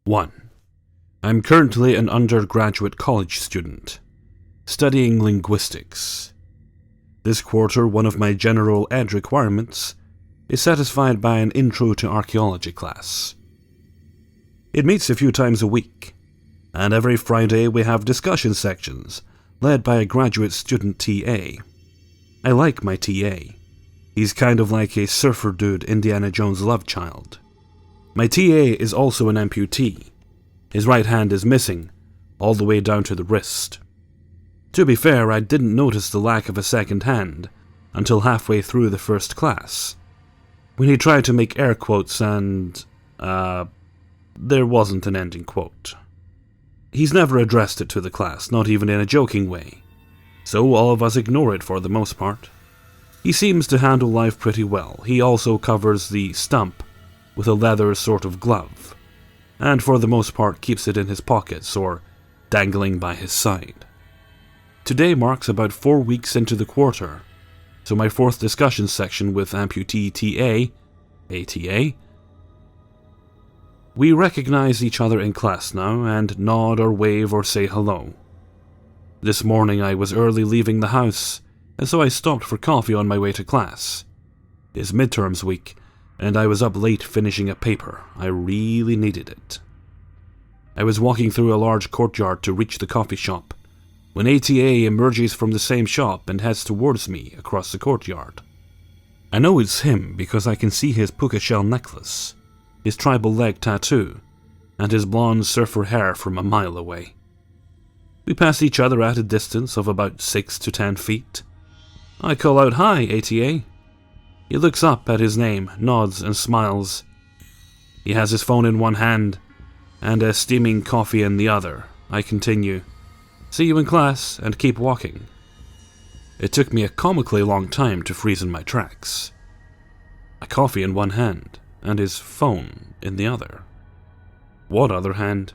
1. I'm currently an undergraduate college student, studying linguistics. This quarter, one of my general ed requirements is satisfied by an Intro to Archaeology class. It meets a few times a week, and every Friday we have discussion sections led by a graduate student TA. I like my TA. He's kind of like a surfer dude Indiana Jones love child. My TA is also an amputee. His right hand is missing, all the way down to the wrist. To be fair, I didn't notice the lack of a second hand until halfway through the first class, when he tried to make air quotes and, there wasn't an ending quote. He's never addressed it to the class, not even in a joking way, so all of us ignore it for the most part. He seems to handle life pretty well. He also covers the stump with a leather sort of glove, and for the most part keeps it in his pockets or dangling by his side. Today marks about 4 weeks into the quarter, so my fourth discussion section with amputee TA, ATA. We recognize each other in class now and nod or wave or say hello. This morning I was early leaving the house, and so I stopped for coffee on my way to class. It's midterms week, and I was up late finishing a paper. I really needed it. I was walking through a large courtyard to reach the coffee shop, when ATA emerges from the same shop and heads towards me across the courtyard. I know it's him because I can see his puka shell necklace, his tribal leg tattoo, and his blonde surfer hair from a mile away. We pass each other at a distance of about 6 to 10 feet. I call out, "Hi, ATA." He looks up at his name, nods and smiles. He has his phone in one hand and a steaming coffee in the other. I continue, "See you in class," and keep walking. It took me a comically long time to freeze in my tracks. A coffee in one hand and his phone in the other. What other hand?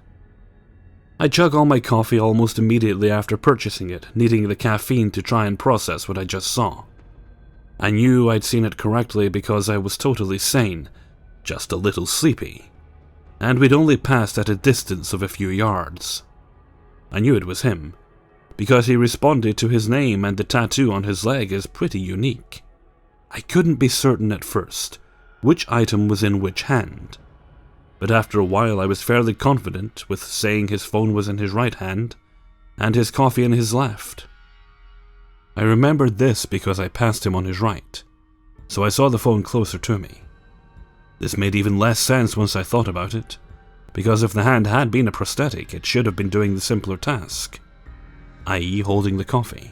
I chug all my coffee almost immediately after purchasing it, needing the caffeine to try and process what I just saw. I knew I'd seen it correctly because I was totally sane, just a little sleepy, and we'd only passed at a distance of a few yards. I knew it was him, because he responded to his name and the tattoo on his leg is pretty unique. I couldn't be certain at first which item was in which hand, but after a while I was fairly confident with saying his phone was in his right hand and his coffee in his left. I remembered this because I passed him on his right, so I saw the phone closer to me. This made even less sense once I thought about it, because if the hand had been a prosthetic, it should have been doing the simpler task, i.e. holding the coffee.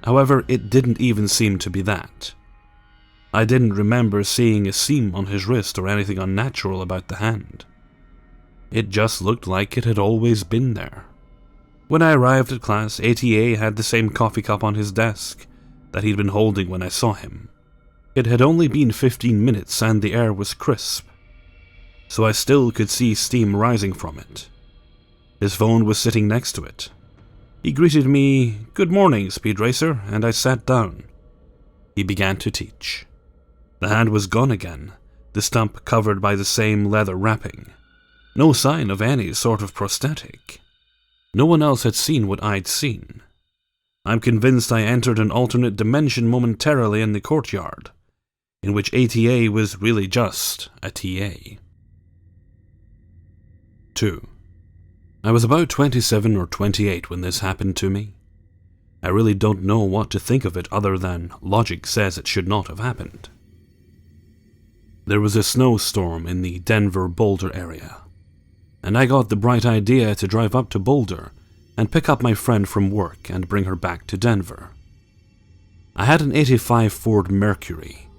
However, it didn't even seem to be that. I didn't remember seeing a seam on his wrist or anything unnatural about the hand. It just looked like it had always been there. When I arrived at class, ATA had the same coffee cup on his desk that he'd been holding when I saw him. It had only been 15 minutes and the air was crisp, so I still could see steam rising from it. His phone was sitting next to it. He greeted me, "Good morning, Speed Racer," and I sat down. He began to teach. The hand was gone again, the stump covered by the same leather wrapping. No sign of any sort of prosthetic. No one else had seen what I'd seen. I'm convinced I entered an alternate dimension momentarily in the courtyard, in which ATA was really just a TA. 2. I was about 27 or 28 when this happened to me. I really don't know what to think of it other than logic says it should not have happened. There was a snowstorm in the Denver-Boulder area, and I got the bright idea to drive up to Boulder and pick up my friend from work and bring her back to Denver. I had an '85 Ford Mercury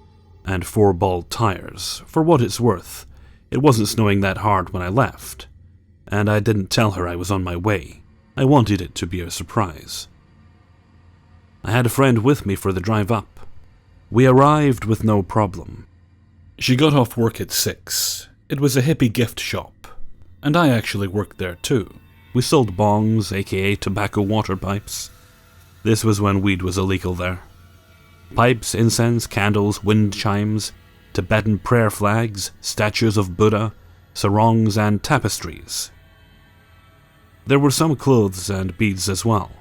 and 4-ball tires. For what it's worth, it wasn't snowing that hard when I left, and I didn't tell her I was on my way. I wanted it to be a surprise. I had a friend with me for the drive up. We arrived with no problem. She got off work at 6. It was a hippie gift shop, and I actually worked there too. We sold bongs, aka tobacco water pipes. This was when weed was illegal there. Pipes, incense, candles, wind chimes, Tibetan prayer flags, statues of Buddha, sarongs and tapestries. There were some clothes and beads as well.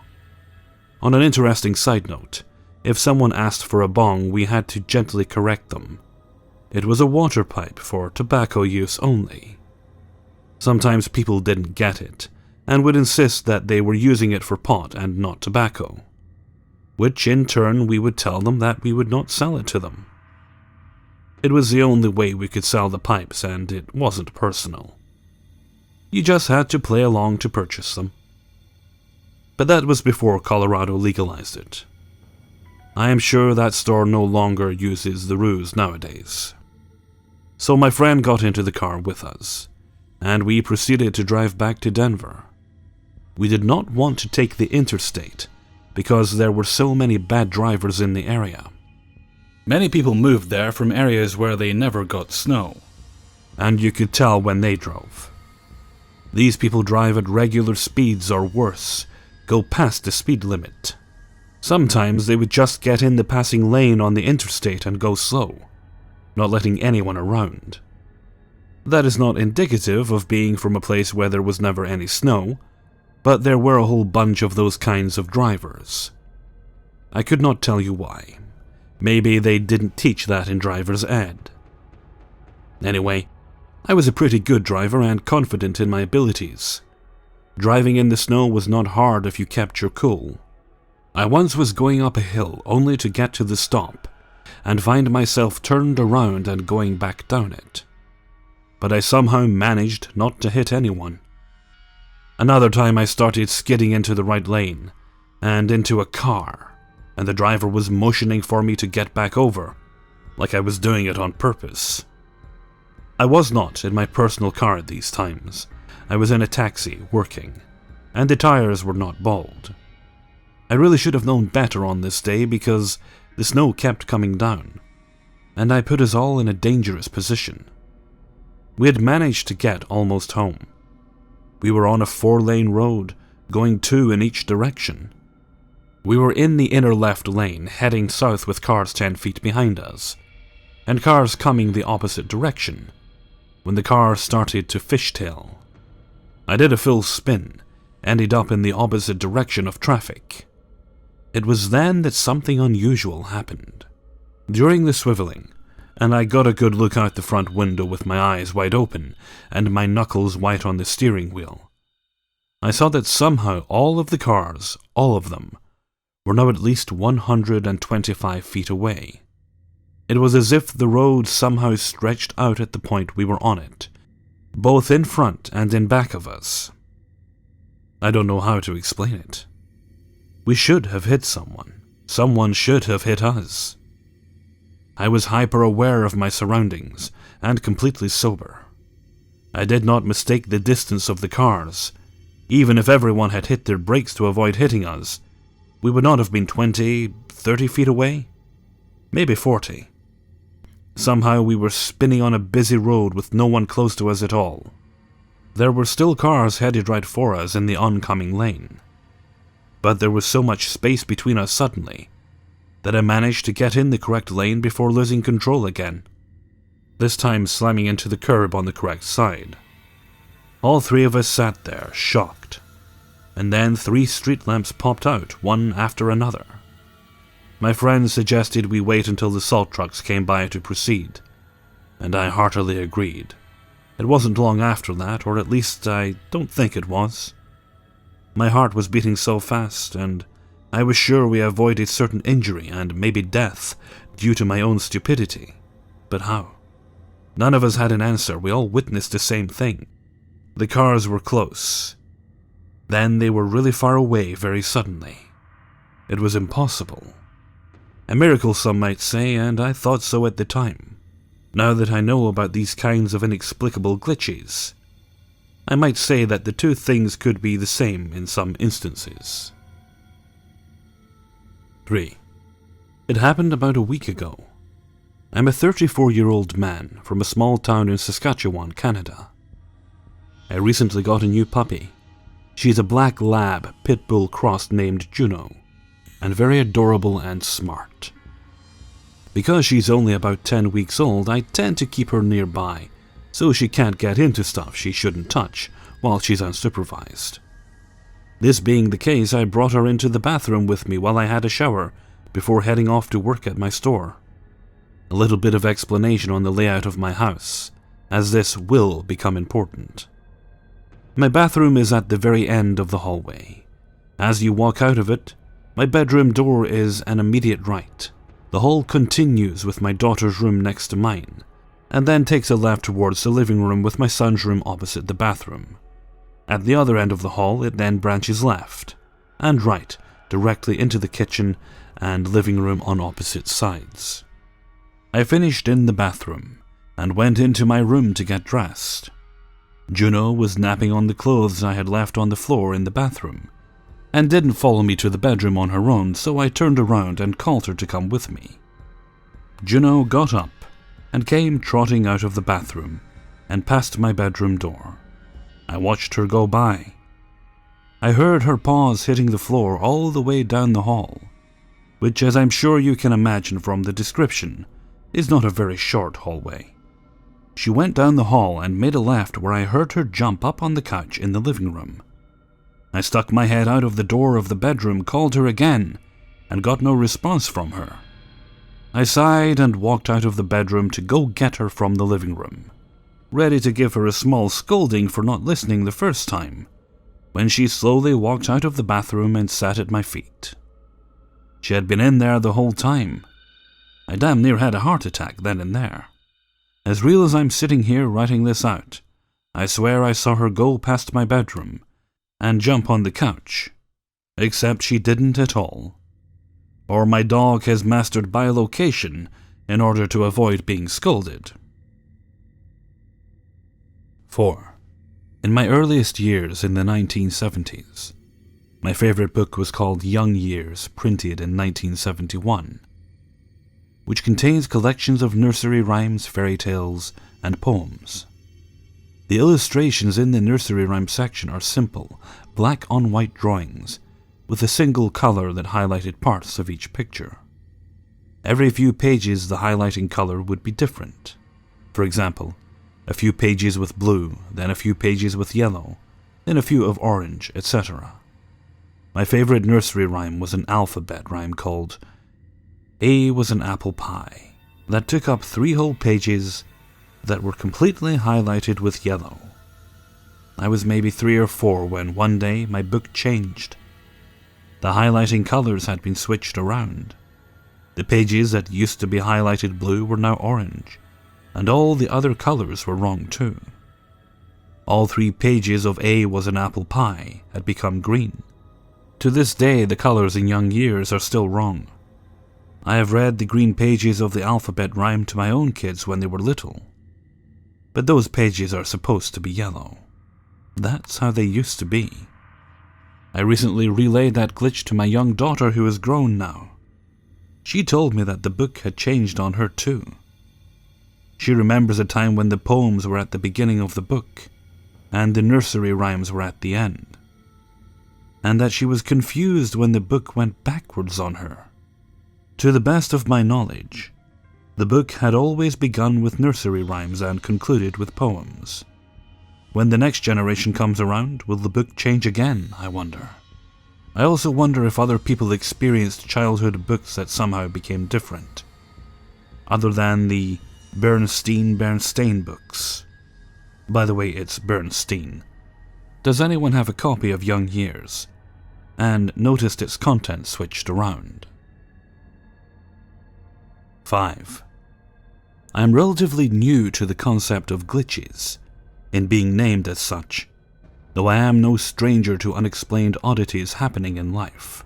On an interesting side note, if someone asked for a bong, we had to gently correct them. It was a water pipe for tobacco use only. Sometimes people didn't get it, and would insist that they were using it for pot and not tobacco, which in turn we would tell them that we would not sell it to them. It was the only way we could sell the pipes, and it wasn't personal. You just had to play along to purchase them. But that was before Colorado legalized it. I am sure that store no longer uses the ruse nowadays. So my friend got into the car with us, and we proceeded to drive back to Denver. We did not want to take the interstate because there were so many bad drivers in the area. Many people moved there from areas where they never got snow, and you could tell when they drove. These people drive at regular speeds or worse, go past the speed limit. Sometimes they would just get in the passing lane on the interstate and go slow, not letting anyone around. That is not indicative of being from a place where there was never any snow, but there were a whole bunch of those kinds of drivers. I could not tell you why. Maybe they didn't teach that in driver's ed. Anyway, I was a pretty good driver and confident in my abilities. Driving in the snow was not hard if you kept your cool. I once was going up a hill only to get to the stop and find myself turned around and going back down it. But I somehow managed not to hit anyone. Another time I started skidding into the right lane and into a car, and the driver was motioning for me to get back over, like I was doing it on purpose. I was not in my personal car at these times. I was in a taxi, working, and the tires were not bald. I really should have known better on this day because the snow kept coming down, and I put us all in a dangerous position. We had managed to get almost home. We were on a 4-lane road, going 2 in each direction. We were in the inner left lane, heading south with cars 10 feet behind us, and cars coming the opposite direction, when the car started to fishtail. I did a full spin, ended up in the opposite direction of traffic. It was then that something unusual happened. During the swiveling, and I got a good look out the front window with my eyes wide open and my knuckles white on the steering wheel, I saw that somehow all of the cars, all of them, were now at least 125 feet away. It was as if the road somehow stretched out at the point we were on it, both in front and in back of us. I don't know how to explain it. We should have hit someone. Someone should have hit us. I was hyper-aware of my surroundings and completely sober. I did not mistake the distance of the cars. Even if everyone had hit their brakes to avoid hitting us, we would not have been 20, 30 feet away, maybe 40. Somehow we were spinning on a busy road with no one close to us at all. There were still cars headed right for us in the oncoming lane, but there was so much space between us suddenly that I managed to get in the correct lane before losing control again, this time slamming into the curb on the correct side. All 3 of us sat there, shocked, and then 3 street lamps popped out, one after another. My friend suggested we wait until the salt trucks came by to proceed, and I heartily agreed. It wasn't long after that, or at least I don't think it was. My heart was beating so fast, and I was sure we avoided certain injury and maybe death due to my own stupidity. But how? None of us had an answer. We all witnessed the same thing. The cars were close. Then they were really far away very suddenly. It was impossible. A miracle, some might say, and I thought so at the time. Now that I know about these kinds of inexplicable glitches, I might say that the 2 things could be the same in some instances. 3. It happened about a week ago. I'm a 34-year-old man from a small town in Saskatchewan, Canada. I recently got a new puppy. She's a black lab pit bull cross named Juno, and very adorable and smart. Because she's only about 10 weeks old, I tend to keep her nearby, so she can't get into stuff she shouldn't touch while she's unsupervised. This being the case, I brought her into the bathroom with me while I had a shower before heading off to work at my store. A little bit of explanation on the layout of my house, as this will become important. My bathroom is at the very end of the hallway. As you walk out of it, my bedroom door is an immediate right. The hall continues with my daughter's room next to mine, and then takes a left towards the living room with my son's room opposite the bathroom. At the other end of the hall, it then branches left and right directly into the kitchen and living room on opposite sides. I finished in the bathroom and went into my room to get dressed. Juno was napping on the clothes I had left on the floor in the bathroom, and didn't follow me to the bedroom on her own, so I turned around and called her to come with me. Juno got up and came trotting out of the bathroom and past my bedroom door. I watched her go by. I heard her paws hitting the floor all the way down the hall, which, as I'm sure you can imagine from the description, is not a very short hallway. She went down the hall and made a left where I heard her jump up on the couch in the living room. I stuck my head out of the door of the bedroom, called her again, and got no response from her. I sighed and walked out of the bedroom to go get her from the living room, ready to give her a small scolding for not listening the first time, when she slowly walked out of the bathroom and sat at my feet. She had been in there the whole time. I damn near had a heart attack then and there. As real as I'm sitting here writing this out, I swear I saw her go past my bedroom and jump on the couch, except she didn't at all. Or my dog has mastered bilocation in order to avoid being scolded. 4. In my earliest years in the 1970s, my favorite book was called Young Years, printed in 1971, which contains collections of nursery rhymes, fairy tales, and poems. The illustrations in the nursery rhyme section are simple, black on white drawings, with a single color that highlighted parts of each picture. Every few pages the highlighting color would be different. For example, a few pages with blue, then a few pages with yellow, then a few of orange, etc. My favorite nursery rhyme was an alphabet rhyme called A was an apple pie, that took up 3 whole pages that were completely highlighted with yellow. I was maybe 3 or 4 when one day my book changed. The highlighting colors had been switched around. The pages that used to be highlighted blue were now orange, and all the other colors were wrong too. All 3 pages of A was an apple pie had become green. To this day, the colors in Young Years are still wrong. I have read the green pages of the alphabet rhyme to my own kids when they were little, but those pages are supposed to be yellow. That's how they used to be. I recently relayed that glitch to my young daughter, who is grown now. She told me that the book had changed on her too. She remembers a time when the poems were at the beginning of the book, and the nursery rhymes were at the end, and that she was confused when the book went backwards on her. To the best of my knowledge, the book had always begun with nursery rhymes and concluded with poems. When the next generation comes around, will the book change again, I wonder? I also wonder if other people experienced childhood books that somehow became different, other than the Bernstein books. By the way, it's Bernstein. Does anyone have a copy of Young Years and noticed its content switched around? 5. I am relatively new to the concept of glitches, in being named as such, though I am no stranger to unexplained oddities happening in life.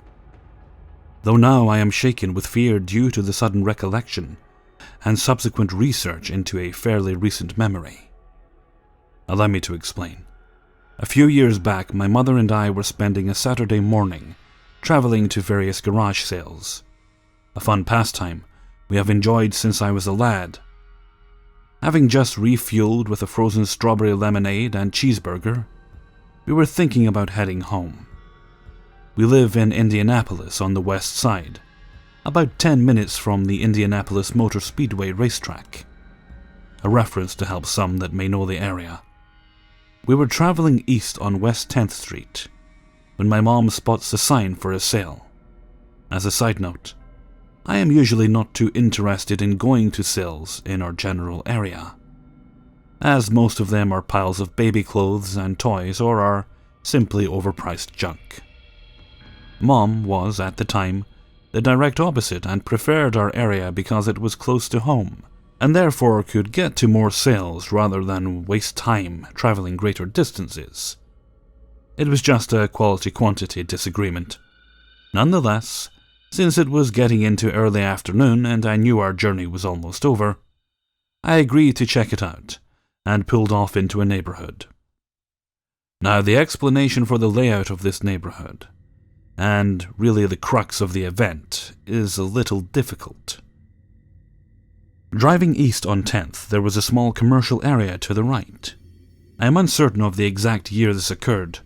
Though now I am shaken with fear due to the sudden recollection and subsequent research into a fairly recent memory. Allow me to explain. A few years back, my mother and I were spending a Saturday morning traveling to various garage sales, a fun pastime we have enjoyed since I was a lad. Having just refueled with a frozen strawberry lemonade and cheeseburger, we were thinking about heading home. We live in Indianapolis on the west side, about 10 minutes from the Indianapolis Motor Speedway racetrack. a reference to help some that may know the area. We were traveling east on West 10th Street when my mom spots a sign for a sale. As a side note, I am usually not too interested in going to sales in our general area, as most of them are piles of baby clothes and toys or are simply overpriced junk. Mom was, at the time, the direct opposite and preferred our area because it was close to home, and therefore could get to more sales rather than waste time traveling greater distances. It was just a quality-quantity disagreement. Nonetheless, since it was getting into early afternoon and I knew our journey was almost over, I agreed to check it out and pulled off into a neighborhood. Now, the explanation for the layout of this neighborhood, and really the crux of the event, is a little difficult. Driving east on 10th, there was a small commercial area to the right. I am uncertain of the exact year this occurred,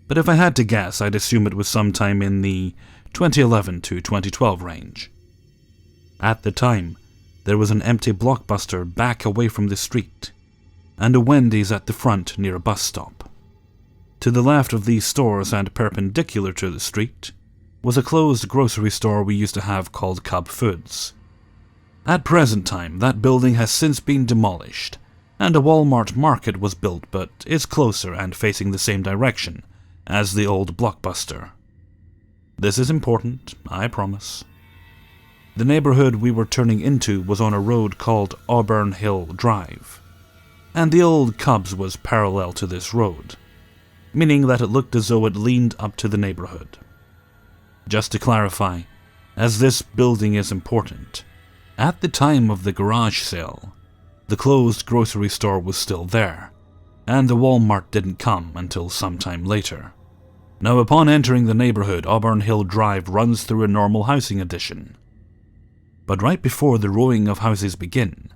but if I had to guess, I'd assume it was sometime in the 2011 to 2012 range. At the time, there was an empty Blockbuster back away from the street, and a Wendy's at the front near a bus stop. To the left of these stores and perpendicular to the street was a closed grocery store we used to have called Cub Foods. At present time, that building has since been demolished, and a Walmart Market was built, but is closer and facing the same direction as the old Blockbuster. This is important, I promise. The neighborhood we were turning into was on a road called Auburn Hill Drive, and the old Cubs was parallel to this road, meaning that it looked as though it leaned up to the neighborhood. Just to clarify, as this building is important, at the time of the garage sale, the closed grocery store was still there, and the Walmart didn't come until sometime later. Now, upon entering the neighborhood, Auburn Hill Drive runs through a normal housing addition. But right before the rowing of houses begin,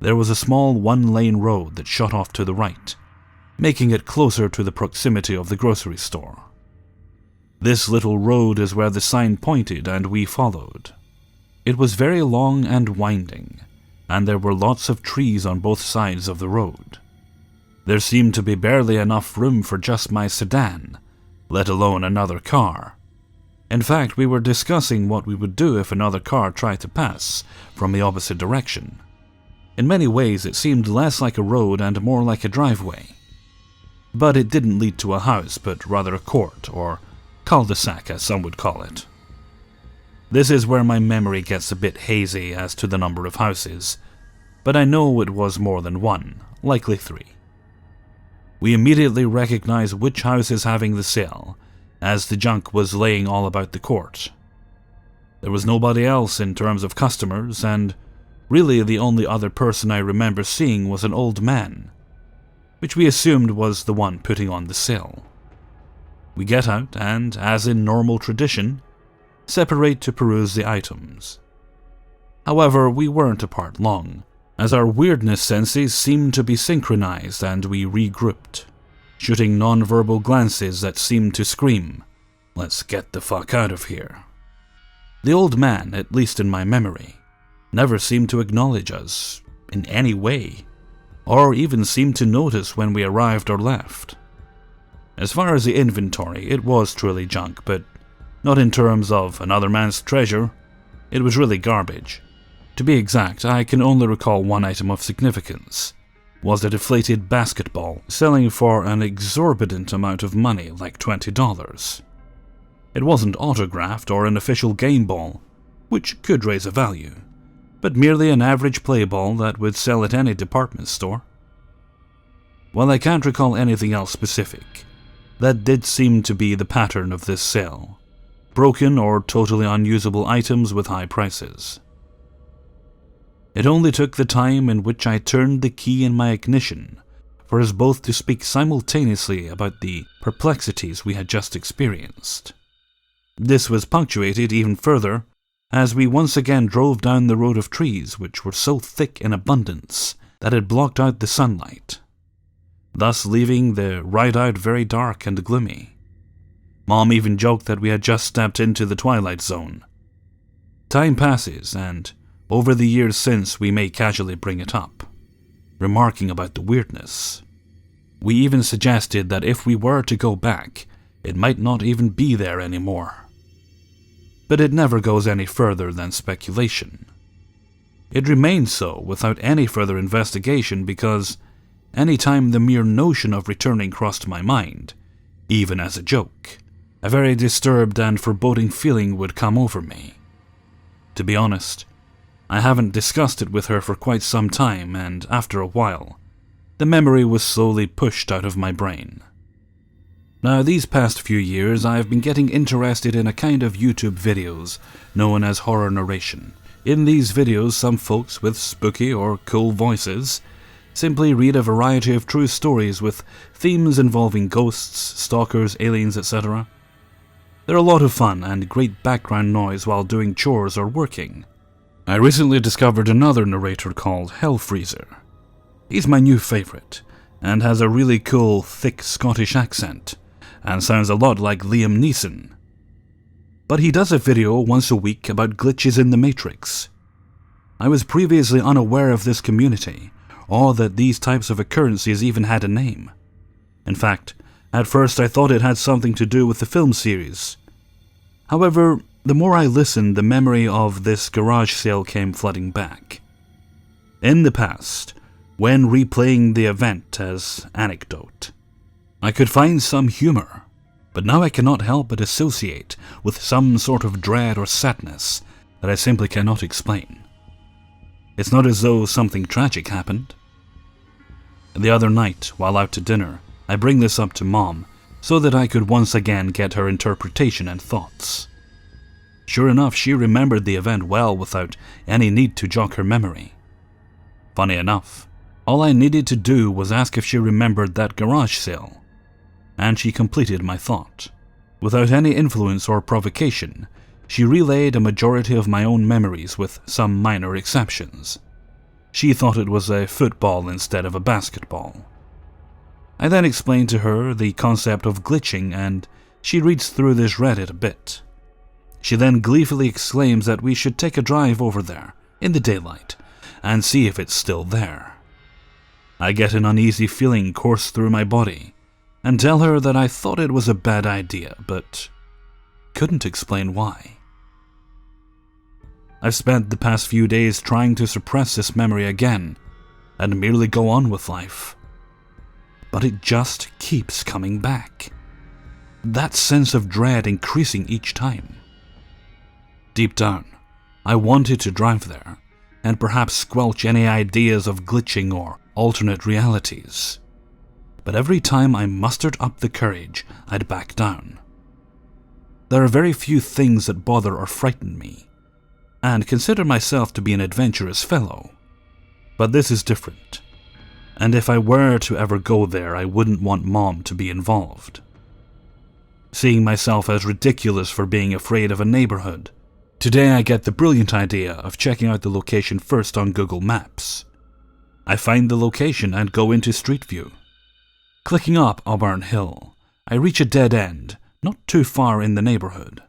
there was a small one-lane road that shot off to the right, making it closer to the proximity of the grocery store. This little road is where the sign pointed and we followed. It was very long and winding, and there were lots of trees on both sides of the road. There seemed to be barely enough room for just my sedan, let alone another car. In fact, we were discussing what we would do if another car tried to pass from the opposite direction. In many ways, it seemed less like a road and more like a driveway. But it didn't lead to a house, but rather a court, or cul-de-sac as some would call it. This is where my memory gets a bit hazy as to the number of houses, but I know it was more than one, likely 3. We immediately recognized which house is having the sale, as the junk was laying all about the court. There was nobody else in terms of customers, and really the only other person I remember seeing was an old man, which we assumed was the one putting on the sale. We get out and, as in normal tradition, separate to peruse the items. However, we weren't apart long, as our weirdness senses seemed to be synchronized and we regrouped, shooting non-verbal glances that seemed to scream, "Let's get the fuck out of here." The old man, at least in my memory, never seemed to acknowledge us in any way, or even seemed to notice when we arrived or left. As far as the inventory, it was truly junk, but not in terms of another man's treasure. It was really garbage. To be exact, I can only recall one item of significance, was a deflated basketball selling for an exorbitant amount of money, like $20. It wasn't autographed or an official game ball, which could raise a value, but merely an average play ball that would sell at any department store. While I can't recall anything else specific, that did seem to be the pattern of this sale: broken or totally unusable items with high prices. It only took the time in which I turned the key in my ignition for us both to speak simultaneously about the perplexities we had just experienced. This was punctuated even further as we once again drove down the road of trees which were so thick in abundance that it blocked out the sunlight, thus leaving the ride out very dark and gloomy. Mom even joked that we had just stepped into the twilight zone. Time passes, and over the years since we may casually bring it up. remarking about the weirdness. We even suggested that if we were to go back, it might not even be there anymore. But it never goes any further than speculation. It remains so without any further investigation because any time the mere notion of returning crossed my mind, even as a joke, a very disturbed and foreboding feeling would come over me. To be honest, I haven't discussed it with her for quite some time, and after a while, the memory was slowly pushed out of my brain. Now, these past few years, I've been getting interested in a kind of YouTube videos known as horror narration. In these videos, some folks with spooky or cool voices simply read a variety of true stories with themes involving ghosts, stalkers, aliens, etc. They're a lot of fun and great background noise while doing chores or working. I recently discovered another narrator called Hellfreezer. He's my new favorite, and has a really cool, thick Scottish accent, and sounds a lot like Liam Neeson. But he does a video once a week about glitches in the Matrix. I was previously unaware of this community, or that these types of occurrences even had a name. In fact, at first I thought it had something to do with the film series. However, the more I listened, the memory of this garage sale came flooding back. In the past, when replaying the event as anecdote, I could find some humor, but now I cannot help but associate with some sort of dread or sadness that I simply cannot explain. It's not as though something tragic happened. The other night, while out to dinner, I bring this up to Mom so that I could once again get her interpretation and thoughts. Sure enough, she remembered the event well without any need to jog her memory. Funny enough, all I needed to do was ask if she remembered that garage sale, and she completed my thought. Without any influence or provocation, she relayed a majority of my own memories with some minor exceptions. She thought it was a football instead of a basketball. I then explained to her the concept of glitching, and she reads through this Reddit a bit. She then gleefully exclaims that we should take a drive over there, in the daylight, and see if it's still there. I get an uneasy feeling course through my body, and tell her that I thought it was a bad idea, but couldn't explain why. I've spent the past few days trying to suppress this memory again, and merely go on with life. But it just keeps coming back. That sense of dread increasing each time. Deep down, I wanted to drive there, and perhaps squelch any ideas of glitching or alternate realities. But every time I mustered up the courage, I'd back down. There are very few things that bother or frighten me, and consider myself to be an adventurous fellow. But this is different, and if I were to ever go there, I wouldn't want Mom to be involved. Seeing myself as ridiculous for being afraid of a neighborhood, today I get the brilliant idea of checking out the location first on Google Maps. I find the location and go into Street View. Clicking up Auburn Hill, I reach a dead end, not too far in the neighborhood,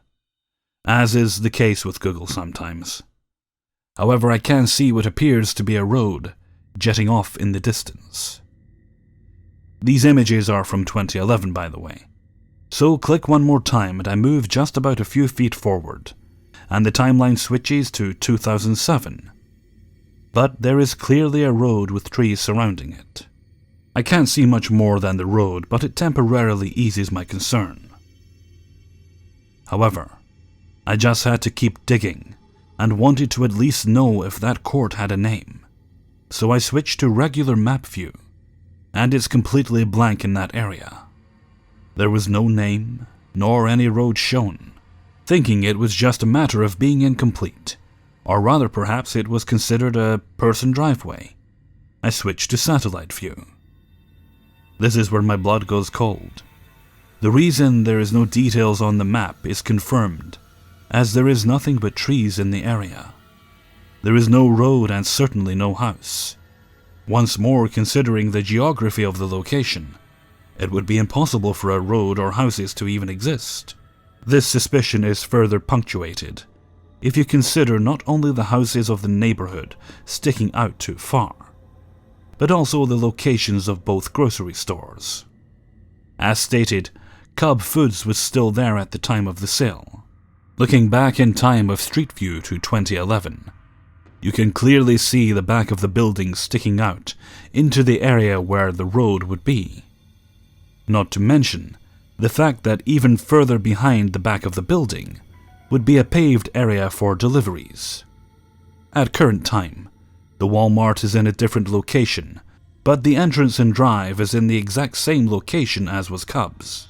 as is the case with Google sometimes. However, I can see what appears to be a road jetting off in the distance. These images are from 2011, by the way. So click one more time and I move just about a few feet forward, and the timeline switches to 2007. But there is clearly a road with trees surrounding it. I can't see much more than the road, but it temporarily eases my concern. However, I just had to keep digging, and wanted to at least know if that court had a name. So I switched to regular map view, and it's completely blank in that area. There was no name, nor any road shown, thinking it was just a matter of being incomplete, or rather perhaps it was considered a person driveway. I switched to satellite view. This is where my blood goes cold. The reason there is no details on the map is confirmed, as there is nothing but trees in the area. There is no road and certainly no house. Once more, considering the geography of the location, it would be impossible for a road or houses to even exist. This suspicion is further punctuated if you consider not only the houses of the neighborhood sticking out too far, but also the locations of both grocery stores. As stated, Cub Foods was still there at the time of the sale. Looking back in time of Street View to 2011, you can clearly see the back of the building sticking out into the area where the road would be. Not to mention the fact that even further behind the back of the building would be a paved area for deliveries. At current time, the Walmart is in a different location, but the entrance and drive is in the exact same location as was Cub's.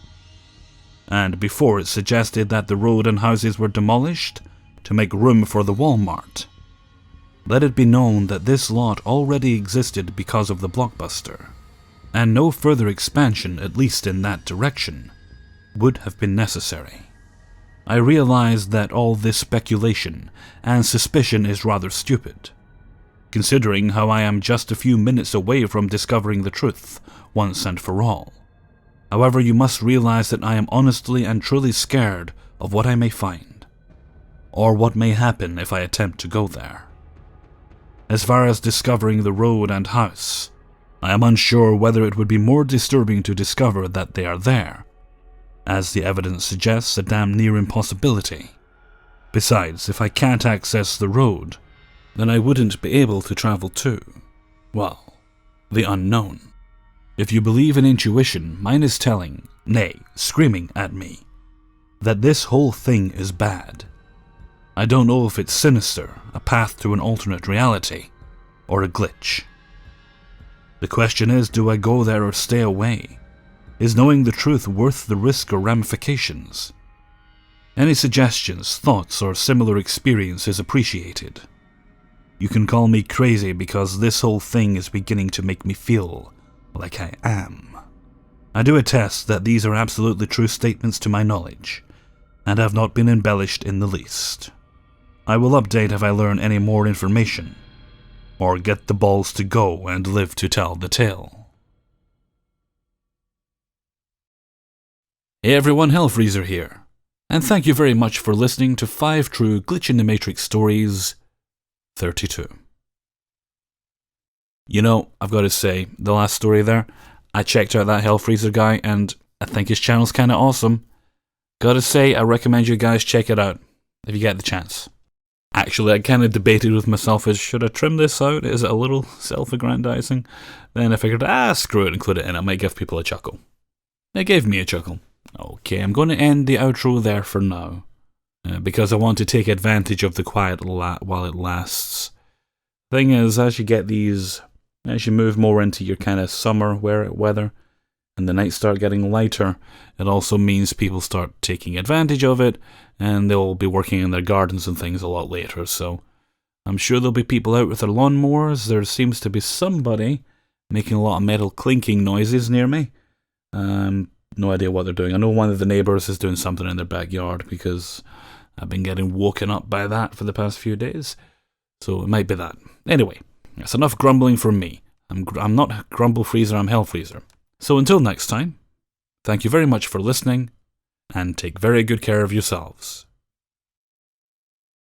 And before it suggested that the road and houses were demolished to make room for the Walmart, let it be known that this lot already existed because of the Blockbuster, and no further expansion, at least in that direction, would have been necessary. I realize that all this speculation and suspicion is rather stupid, considering how I am just a few minutes away from discovering the truth once and for all. However, you must realize that I am honestly and truly scared of what I may find, or what may happen if I attempt to go there. As far as discovering the road and house, I am unsure whether it would be more disturbing to discover that they are there, as the evidence suggests a damn near impossibility. Besides, if I can't access the road, then I wouldn't be able to travel to, well, the unknown. If you believe in intuition, mine is telling, nay, screaming at me, that this whole thing is bad. I don't know if it's sinister, a path to an alternate reality, or a glitch. The question is, do I go there or stay away? Is knowing the truth worth the risk or ramifications? Any suggestions, thoughts, or similar experience is appreciated. You can call me crazy because this whole thing is beginning to make me feel like I am. I do attest that these are absolutely true statements to my knowledge, and have not been embellished in the least. I will update if I learn any more information, or get the balls to go and live to tell the tale. Hey everyone, Hellfreezer here, and thank you very much for listening to 5 True Glitch in the Matrix Stories 32. You know, I've got to say, the last story there, I checked out that Hellfreezer guy, and I think his channel's kinda awesome. Gotta say, I recommend you guys check it out, if you get the chance. Actually, I kinda debated with myself, should I trim this out? Is it a little self-aggrandizing? Then I figured, screw it, include it in, it might give people a chuckle. It gave me a chuckle. Okay, I'm going to end the outro there for now, because I want to take advantage of the quiet while it lasts. Thing is, as you move more into your kind of summer weather, and the nights start getting lighter, it also means people start taking advantage of it, and they'll be working in their gardens and things a lot later, so I'm sure there'll be people out with their lawnmowers. There seems to be somebody making a lot of metal clinking noises near me. No idea what they're doing. I know one of the neighbours is doing something in their backyard, because I've been getting woken up by that for the past few days, so it might be that. Anyway, that's enough grumbling from me. I'm not Grumble Freezer, I'm Hellfreezer. So until next time, thank you very much for listening, and take very good care of yourselves.